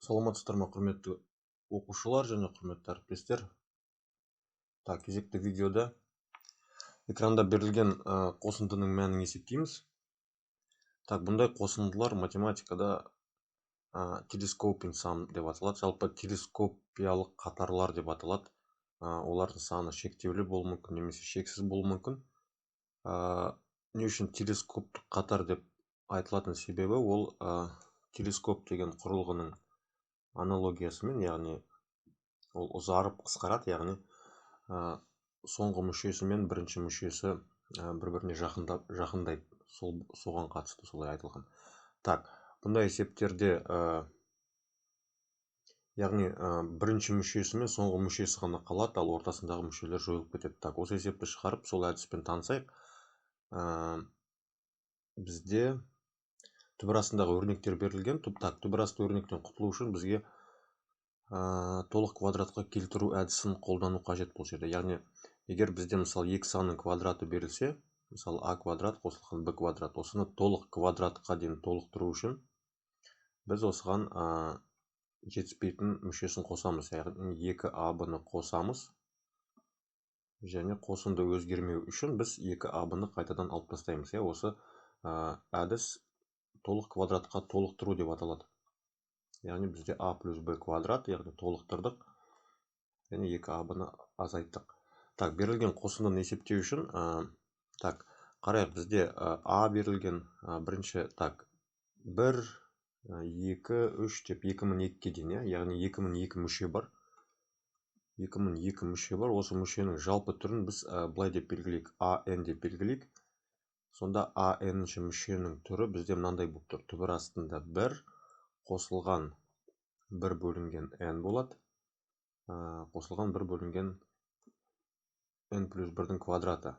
Саламатсыздар ма, құрметті оқушылар және құрметті әріптестер. Так, кезекті видеода экранда берілген қосындының мәнін есептейміз. Так, бұндай қосындылар математикада телескопинг сам деп аталады. Жалпы телескопиялық қатарлар деп аталады. Олардың саны шектеулі болуы мүмкін, немесе шексіз болуы мүмкін. Не үшін телескоптық қатар деп айтылатын себебі, ол телескоп деген құрылғының аналогиясымен, яғни ол ұзарып қысқарады, яғни соңғы мүшесі мен бірінші мүшесі бір-біріне жақындайды, соған қатысты солай айтылған. Так, бұндай есептерде яғни бірінші мүшесі мен соңғы мүшесі ғана қалады, ал ортасындағы мүшелер жойылып кетеді. Так, осы есепті шығарып, сол әдіспен танысайық. Бізде түбір астындағы өрнектер берілген. Так, түбір асты өрнектен құтылу үшін бізге толық квадратқа келтіру әдісін қолдану қажет бұл жерде. Яғни, егер бізде мысалы екі санның квадраты берілсе, мысалы а квадрат қосылған б квадрат, осыны толық квадратқа дейін толықтыру үшін біз осыған жетіспейтін мүшесін қосамыз. Яғни 2аб-ны қосамыз, және қосынды өзгермеу үшін біз 2аб-ны қайтадан алып тастаймыз. Осы әдіс толық квадратқа толықтыру деп аталады. Яғни бізде а плюс б квадрат, яғни толықтырдық, және 2аб-ны азайттық. Так, берілген қосындыны есептеу үшін, так, қарайық, бізде а берілген бірінші, так, 1, 2, 3 деп 2002-ге дейін, яғни 2002 мүше бар. 2002 мүше бар. Осы мүшенің жалпы түрін біз былай деп белгілейік, АН деп белгілейік. Сонда АН-ші мүшенің түрі бізде мынандай болып тұр. Түбір астында 1 қосылған 1 бөлінген n болады. Қосылған 1 бөлінген n плюс 1-дің квадраты.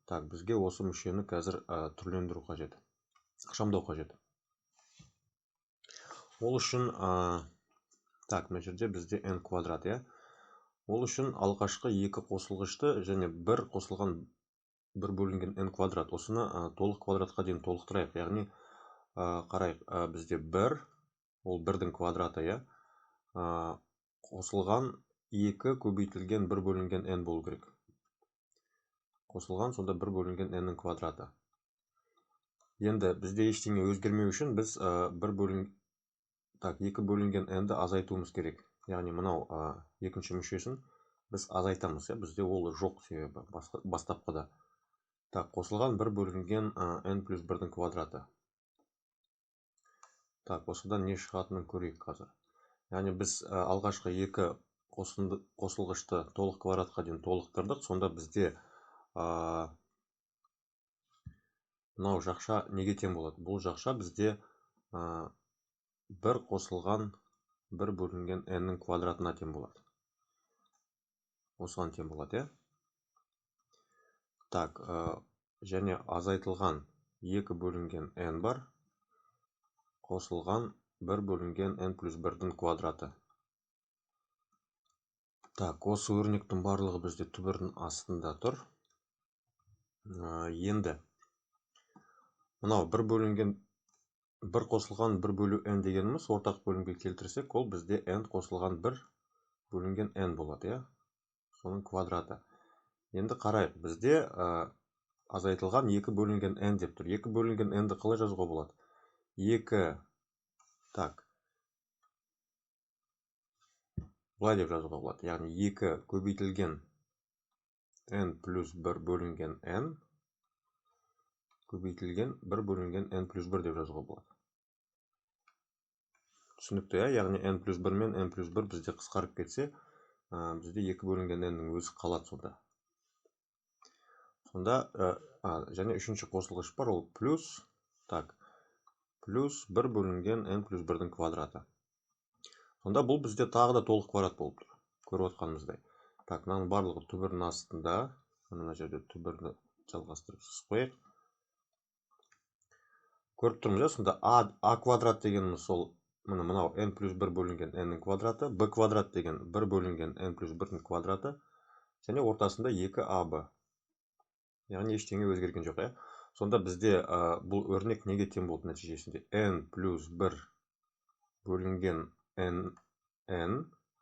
Так, бізге осы мүшені қазір түрлендіру қажет. Ықшамдау қажет. Ол үшін, так, мына жерде бізде n квадрат, Ол үшін алғашқы екі қосылғышты және 1 қосылған 1 бөлінген n квадрат, осыны толық квадратқа дейін толықтырайық. Яғни, қарайық, бізде 1, ол 1-дің квадраты, қосылған 2 көбейтілген 1 бөлінген n болу керек. Қосылған, сонда 1 бөлінген n-ның квадраты. Енді бізде ештеңе өзгермеу үшін біз 2 бөлінген n-ді азайтуымыз керек. Яғни, мынау екінші мүшесін біз азайтамыз. Бізде ол жоқ себебі бастапқыда. Так, қосылған 1 бөлінген n плюс 1-дің квадраты. Так, осыдан не шығатынын көрейік қазір. Яғни, біз алғашқы екі қосылғышты толық квадратқа дейін толықтырдық. Сонда бізде мынау жақша неге тең болады? Бұл жақша бізде 1 қосылған 1 бөлінген n-ның квадратына тең болады. Осыған тең болады, Так, және азайтылған 2 бөлінген n бар. Қосылған 1 бөлінген n плюс 1-дің квадраты. Так, осы өрнектің барлығы бізде түбірдің астында тұр. Енді, мынау 1 қосылған 1 бөлу n дегеніміз ортақ бөлімге келтірсек, ол бізде n қосылған 1 бөлінген n болады, Соның квадраты. Енді қарайық, бізде азайтылған 2 бөлінген n деп тұр. 2 бөлінген n-ді қалай жазуға болады? 2, так, бұлай деп жазуға болады. Яғни 2 көбейтілген n плюс 1 бөлінген n көбейтілген 1 бөлінген n плюс 1 деп жазуға болады. Түсінікті, яғни n плюс 1 мен n плюс 1 бізде қысқарып кетсе, бізде 2 бөлінген n-ның өзі қалады сонда. Сонда, және үшінші қосылғыш бар, ол плюс, так, плюс 1 бөлінген n плюс 1-дің квадраты. Сонда бұл бізде тағы да толық квадрат болып тұр. Көріп отқанымыздай. Так, мынаның барлығы түбірдің астында. Мына жерде түбірді жалғастырып сызып қояйық. Көріп тұрмыз, сонда а квадрат дегеніміз сол мынау n плюс 1 бөлінген n-ның квадраты, b квадрат деген 1 бөлінген n плюс 1-дің квадраты, және ортасында 2аб. Яғни ештеңе өзгерген жоқ, Сонда бізде бұл өрнек неге тең болды нәтижесінде? n плюс 1 бөлінген n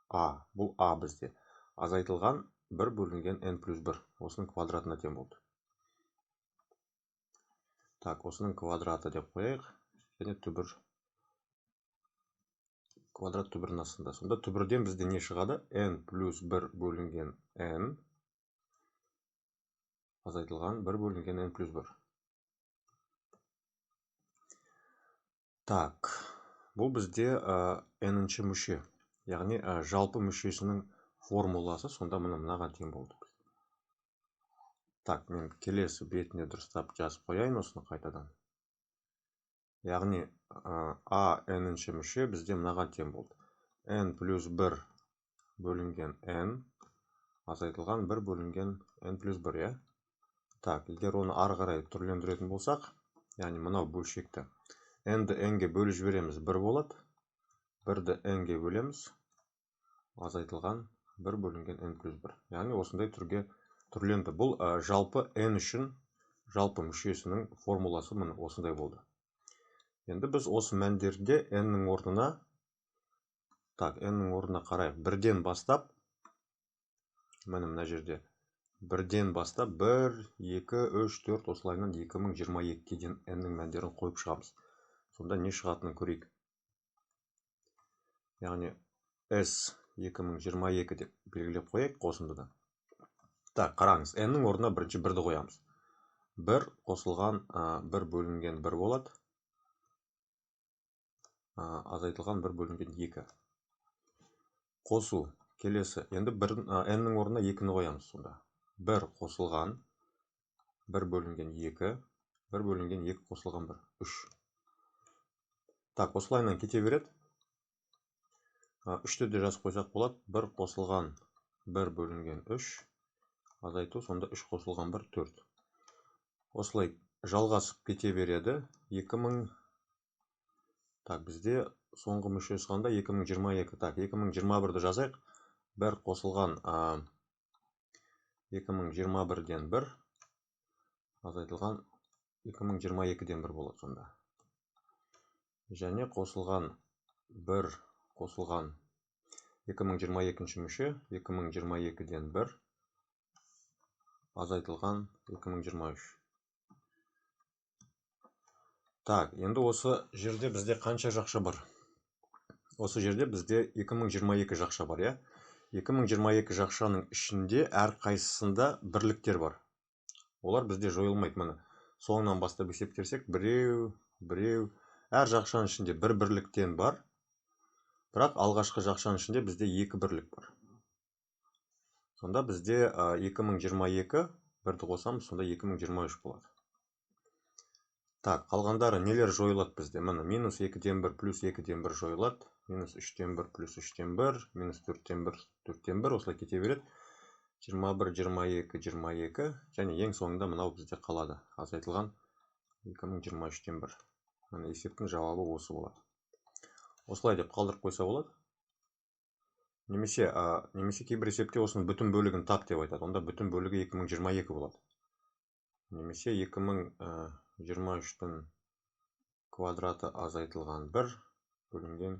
a. Бұл a бізде. Азайтылған 1 бөлінген n плюс 1. Осының квадратына тең болды. Так, осының квадраты деп қояйық. Және түбір. Квадрат түбірінің астында. Сонда түбірден бізде не шығады? n плюс 1 бөлінген n. Азайтылған 1 бөлінген n плюс 1. Так, бұл бізде n-ші мүше. Яғни жалпы мүшесінің формуласы сонда мынаған тең болды. Так, мен келесі бетіне дұрыстап жазып қояйын осыны қайтадан. Яғни a n-ші мүше бізде мынаған тең болды. n плюс 1 бөлінген n азайтылған 1 бөлінген n плюс 1, е? Так, егер оны ары қарай түрлендіретін болсақ, яғни мынау бөлшекті n-ді n-ге бөліп жібереміз, 1 болады. 1-ді n-ге бөлеміз, азайтылған 1 бөлінген n плюс 1. Яғни осындай түрге түрленді. Бұл жалпы n үшін жалпы мүшесінің формуласы міне осындай болды. Енді біз осы мәндерде n-нің орнына, так, n-нің орнына қарайық. 1-ден бастап, мына жерде 1-ден бастап 1, 2, 3, 4 осылайынан 2022-ге дейін n-нің мәндерін қойып шығамыз. Сонда не шығатынын көрейік. Яғни S 2022 деп белгілеп қояйық қосындыда. Так, қараңыз, n-нің орнына бірінші 1-ді қоямыз. 1 қосылған 1 бөлінген 1 болады. Азайтылған 1 бөлінген 2. Қосу келесі. Енді n-нің орнына 2-ні қоямыз сонда. 1 қосылған 1 бөлінген 2. 1 бөлінген 2 қосылған 1. 3. Так, осылайынан кете береді. 3-ті де жазып қойсақ болады. 1 қосылған 1 бөлінген 3. Азайту, сонда 3 қосылған 1, 4. Осылай жалғасып кете береді. 2000. Так, бізде соңғы мүшесі қандай? 2022. Так, 2021-ді жазайық. 1 қосылған 2021-ден 1. Азайтылған 2022-ден 1 болады сонда. Және қосылған 1 қосылған 2022-ші мүше 2022-ден 1 азайтылған 2023. Так, енді осы жерде бізде қанша жақша бар? Осы жерде бізде 2022 жақша бар, я? 2022 жақшаның ішінде әр қайсысында бірліктер бар. Олар бізде жойылмайды. Міне соңынан бастап есептесек, біреу, әр жақшаның ішінде бір бірліктен бар. Бірақ алғашқы жақшаның ішінде бізде 2 бірлік бар. Сонда бізде 2022 бірді қосамыз, сонда 2023 болады. Так, қалғандары нелер жойылады бізде? Міне минус 2-ден 1 плюс 2-ден 1 жойылады. Минус 3-ден 1 плюс 3-ден 1, минус 4-ден 1, 4-ден 1, осылай кете береді. 21, 22, 22, және ең соңында мынау бізде қалады. Азайтылған 2023-ден 1. Міне есептің жауабы осы болады. Осылай деп қалдырып қойса болады. Немесе кейбір есепте осының бүтін бөлігін тап деп айтады. Онда бүтін бөлігі 2022 болады. Немесе 2023-тің квадраты азайтылған 1 бөлінген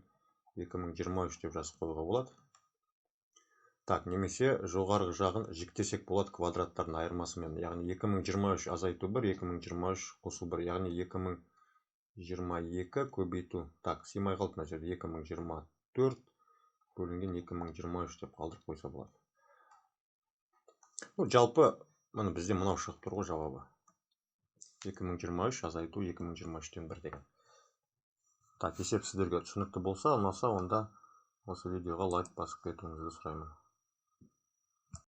2023 деп жазып қоюға болады. Так, немесе жоғарғы жағын жіктесек болады квадраттардың айырмасымен. Яғни 2023 азайту 1, 2023 қосу 1. Яғни 2022 көбейту. Так, сыймай қалды мына жерде 2024 бөлінген 2023 деп қалдырып қойса болады. Жалпы міне бізде мынау шығып тұр ғой жауабы. 2023 азайту 2023-тен 1 деген. Так, есеп сіздерге түсінікті болса, ұнаса, онда осы видеоға лайк басып кетуіңізді сұраймын.